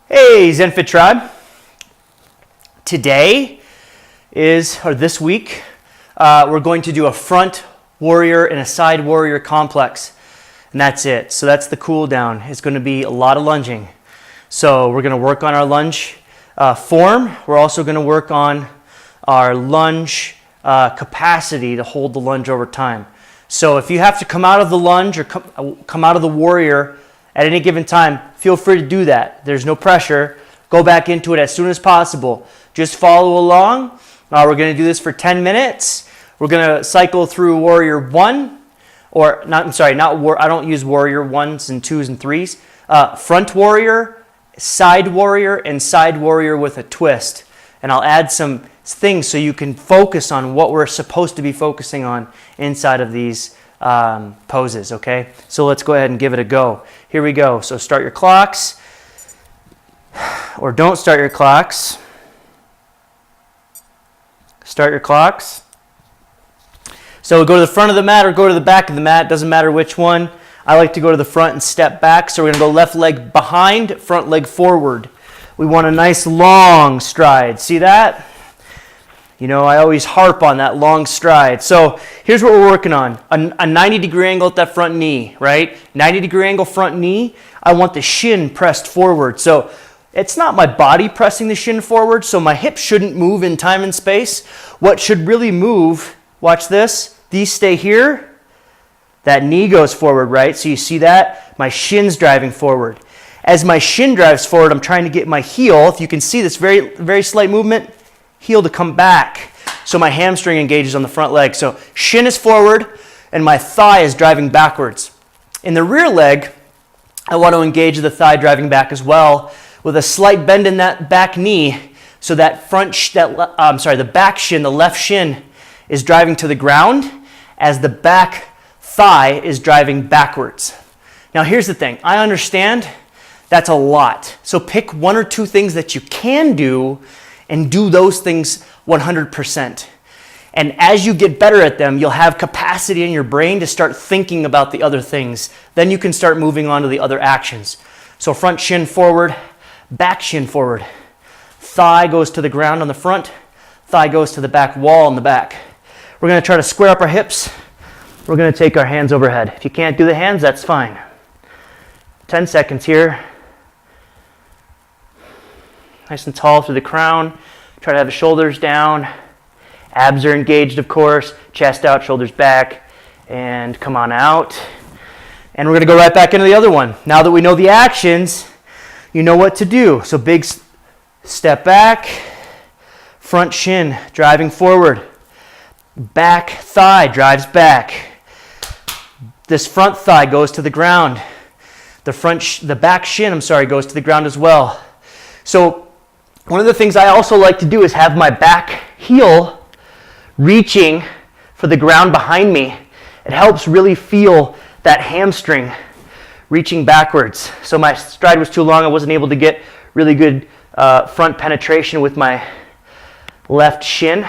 Hey, ZenFit tribe. Today this week, we're going to do a front warrior and a side warrior complex. And that's it. So that's the cool down. It's going to be a lot of lunging. So we're going to work on our lunge form. We're also going to work on our lunge capacity to hold the lunge over time. So if you have to come out of the lunge or come out of the warrior at any given time, feel free to do that. There's no pressure. Go back into it as soon as possible. Just follow along. We're going to do this for 10 minutes. We're going to cycle through warrior one, I don't use warrior ones and twos and threes. Front warrior, side warrior, and side warrior with a twist. And I'll add some things so you can focus on what we're supposed to be focusing on inside of these poses, okay? So let's go ahead and give it a go. Here we go. So start your clocks, or don't start your clocks. Start your clocks. So go to the front of the mat or go to the back of the mat, doesn't matter which one. I like to go to the front and step back. So we're gonna go left leg behind, front leg forward. We want a nice long stride. See that? You know, I always harp on that long stride. So here's what we're working on. A 90-degree angle at that front knee, right? 90-degree angle front knee. I want the shin pressed forward. So it's not my body pressing the shin forward, so my hips shouldn't move in time and space. What should really move, watch this, these stay here. That knee goes forward, right? So you see that? My shin's driving forward. As my shin drives forward, I'm trying to get my heel, if you can see this very, very slight movement, heel to come back. So my hamstring engages on the front leg. So shin is forward and my thigh is driving backwards. In the rear leg, I want to engage the thigh driving back as well with a slight bend in that back knee so that the back shin, the left shin is driving to the ground as the back thigh is driving backwards. Now here's the thing. I understand that's a lot. So pick one or two things that you can do and do those things 100%. And as you get better at them, you'll have capacity in your brain to start thinking about the other things. Then you can start moving on to the other actions. So front shin forward, back shin forward. Thigh goes to the ground on the front, thigh goes to the back wall on the back. We're gonna try to square up our hips. We're gonna take our hands overhead. If you can't do the hands, that's fine. 10 seconds here. Nice and tall through the crown. Try to have the shoulders down. Abs are engaged, of course. Chest out, shoulders back. And come on out. And we're going to go right back into the other one. Now that we know the actions, you know what to do. So big step back. Front shin driving forward. Back thigh drives back. This front thigh goes to the ground. The back shin, goes to the ground as well. So one of the things I also like to do is have my back heel reaching for the ground behind me. It helps really feel that hamstring reaching backwards. So my stride was too long. I wasn't able to get really good front penetration with my left shin.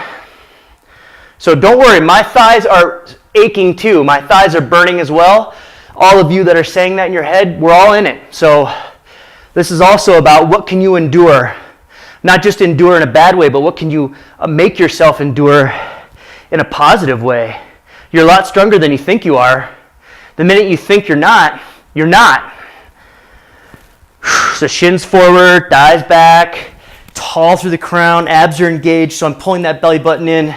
So don't worry, my thighs are aching too. My thighs are burning as well. All of you that are saying that in your head, we're all in it. So this is also about what can you endure. Not just endure in a bad way, but what can you make yourself endure in a positive way. You're a lot stronger than you think you are. The minute you think you're not, you're not. So shins forward, thighs back, tall through the crown, abs are engaged, so I'm pulling that belly button in.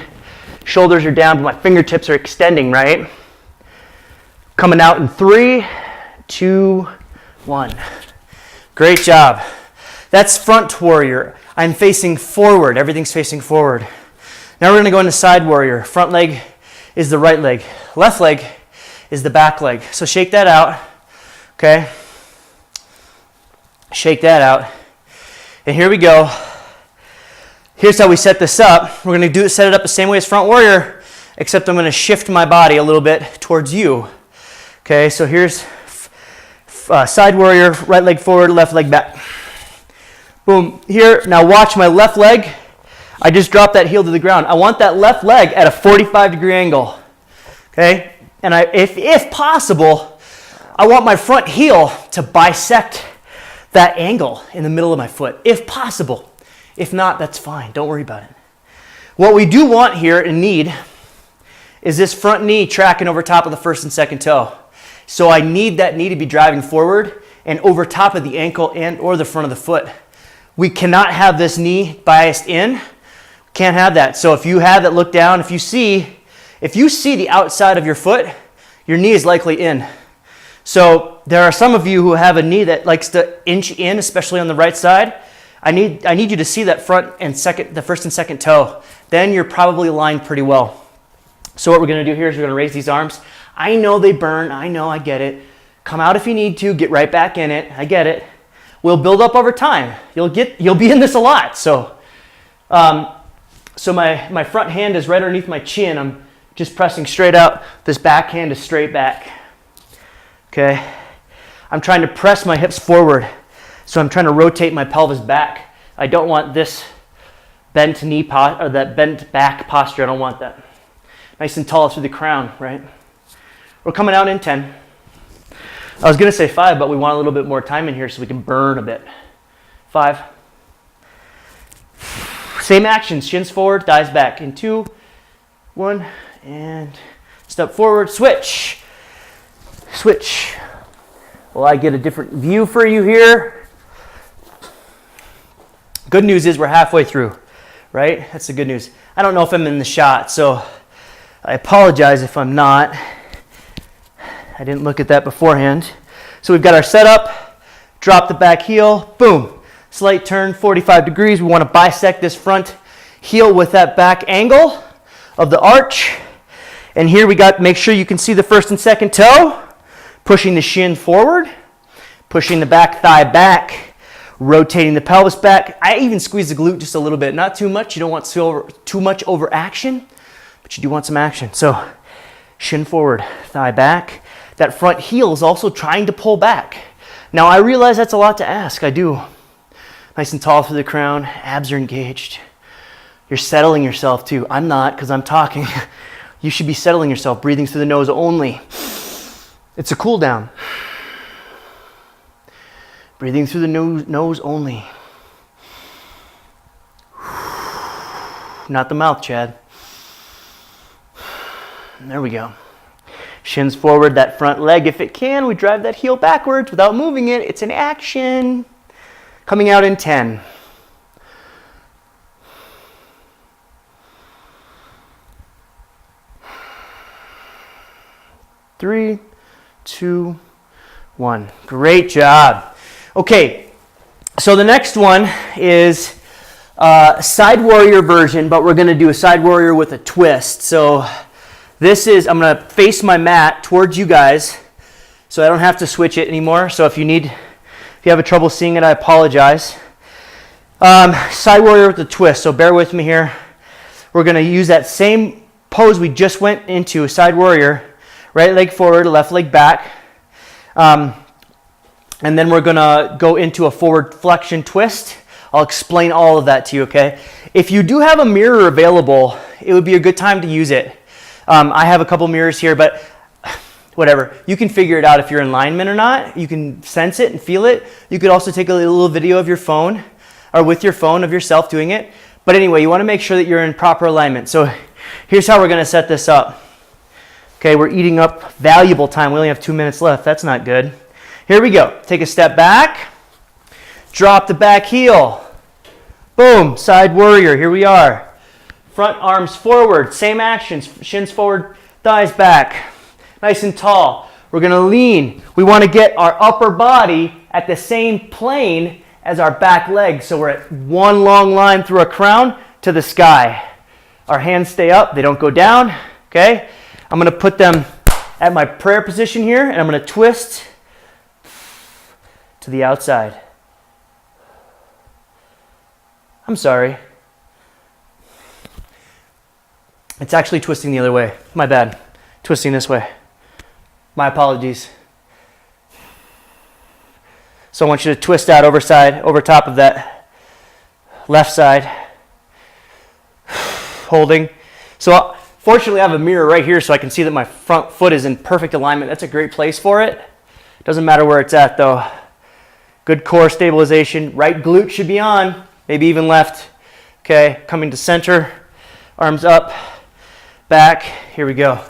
Shoulders are down, but my fingertips are extending, right? Coming out in 3, 2, 1. Great job. That's front warrior. I'm facing forward. Everything's facing forward. Now we're going to go into side warrior. Front leg is the right leg. Left leg is the back leg. So shake that out. Okay? Shake that out. And here we go. Here's how we set this up. We're going to set it up the same way as front warrior, except I'm going to shift my body a little bit towards you. Okay, so here's side warrior, right leg forward, left leg back. Boom, here, now watch my left leg. I just dropped that heel to the ground. I want that left leg at a 45-degree angle, okay? And if possible, I want my front heel to bisect that angle in the middle of my foot, if possible. If not, that's fine. Don't worry about it. What we do want here and need is this front knee tracking over top of the first and second toe. So I need that knee to be driving forward and over top of the ankle and or the front of the foot. We cannot have this knee biased in. Can't have that. So if you have that, look down. If you see the outside of your foot, your knee is likely in. So there are some of you who have a knee that likes to inch in, especially on the right side. I need you to see that the first and second toe. Then you're probably aligned pretty well. So what we're going to do here is we're going to raise these arms. I know they burn. I know, I get it. Come out if you need to. Get right back in it. I get it. We'll build up over time. You'll be in this a lot. So my front hand is right underneath my chin. I'm just pressing straight out. This back hand is straight back. Okay. I'm trying to press my hips forward. So I'm trying to rotate my pelvis back. I don't want this bent knee or that bent back posture. I don't want that. Nice and tall through the crown, right? We're coming out in 10. I was going to say 5, but we want a little bit more time in here so we can burn a bit. 5. Same actions, shins forward, thighs back. In 2, 1, and step forward, switch. Switch. Well, I get a different view for you here. Good news is we're halfway through, right? That's the good news. I don't know if I'm in the shot, so I apologize if I'm not. I didn't look at that beforehand. So we've got our setup, drop the back heel, boom. Slight turn, 45 degrees. We want to bisect this front heel with that back angle of the arch. And here we got, make sure you can see the first and second toe, pushing the shin forward, pushing the back thigh back, rotating the pelvis back. I even squeeze the glute just a little bit, not too much. You don't want too much over action, but you do want some action. So shin forward, thigh back. That front heel is also trying to pull back. Now I realize that's a lot to ask, I do. Nice and tall through the crown, abs are engaged. You're settling yourself too. I'm not, because I'm talking. You should be settling yourself, breathing through the nose only. It's a cool down. Breathing through the nose only. Not the mouth, Chad. There we go. Shins forward, that front leg. If it can, we drive that heel backwards without moving it. It's an action. Coming out in 10. 3, 2, 1. Great job. Okay, so the next one is side warrior version, but we're going to do a side warrior with a twist. So this is, I'm going to face my mat towards you guys so I don't have to switch it anymore. So if you have a trouble seeing it, I apologize. Side warrior with a twist. So bear with me here. We're going to use that same pose we just went into, a side warrior. Right leg forward, left leg back. And then we're going to go into a forward flexion twist. I'll explain all of that to you, okay? If you do have a mirror available, it would be a good time to use it. I have a couple mirrors here, but whatever. You can figure it out if you're in alignment or not. You can sense it and feel it. You could also take a little video of your phone or with your phone of yourself doing it. But anyway, you want to make sure that you're in proper alignment. So here's how we're going to set this up. Okay, we're eating up valuable time. We only have 2 minutes left. That's not good. Here we go. Take a step back. Drop the back heel. Boom, side warrior. Here we are. Front arms forward, same actions, shins forward, thighs back, nice and tall. We're going to lean. We want to get our upper body at the same plane as our back leg. So we're at one long line through our crown to the sky. Our hands stay up, they don't go down. Okay? I'm going to put them at my prayer position here, and I'm going to twist to the outside. I'm sorry. It's actually twisting the other way. My bad. Twisting this way. My apologies. So I want you to twist out over top of that left side. Holding. So fortunately I have a mirror right here so I can see that my front foot is in perfect alignment. That's a great place for it. Doesn't matter where it's at though. Good core stabilization. Right glute should be on, maybe even left. Okay, coming to center, arms up, back. Here we go.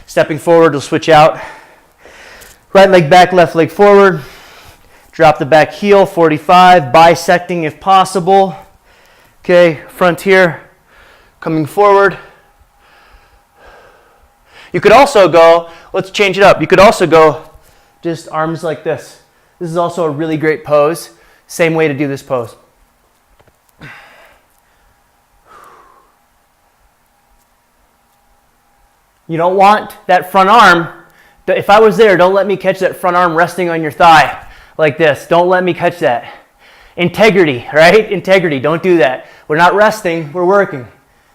Stepping forward, we'll switch out. Right leg back, left leg forward. Drop the back heel, 45, bisecting if possible. Okay, front here, coming forward. You could also go, let's change it up. You could also go just arms like this. This is also a really great pose. Same way to do this pose. You don't want that front arm. If I was there, don't let me catch that front arm resting on your thigh like this. Don't let me catch that. Integrity, right? Integrity, don't do that. We're not resting, we're working.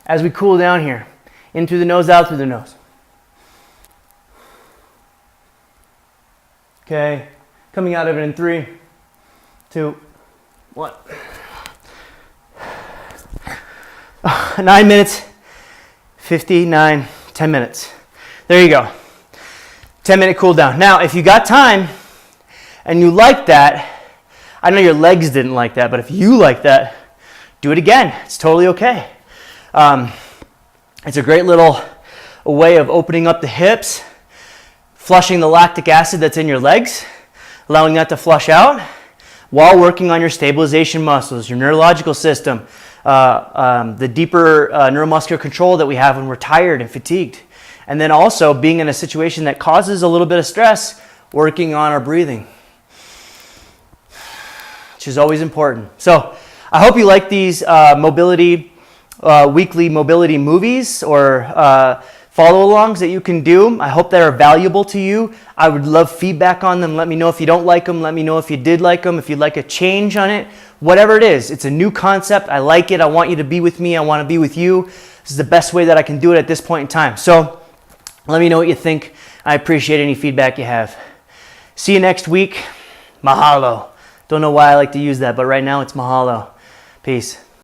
As we cool down here. In through the nose, out through the nose. Okay, coming out of it in 3, 2, 1. 9 minutes, 59, 10 minutes. There you go. 10-minute cool down. Now, if you got time and you like that, I know your legs didn't like that, but if you like that, do it again. It's totally okay. It's a great little way of opening up the hips, flushing the lactic acid that's in your legs, allowing that to flush out while working on your stabilization muscles, your neurological system, the deeper neuromuscular control that we have when we're tired and fatigued. And then also being in a situation that causes a little bit of stress, working on our breathing, which is always important. So I hope you like these weekly mobility movies or follow-alongs that you can do. I hope they are valuable to you. I would love feedback on them. Let me know if you don't like them. Let me know if you did like them, if you'd like a change on it. Whatever it is, it's a new concept. I like it. I want you to be with me. I want to be with you. This is the best way that I can do it at this point in time. So let me know what you think. I appreciate any feedback you have. See you next week. Mahalo. Don't know why I like to use that, but right now it's mahalo. Peace.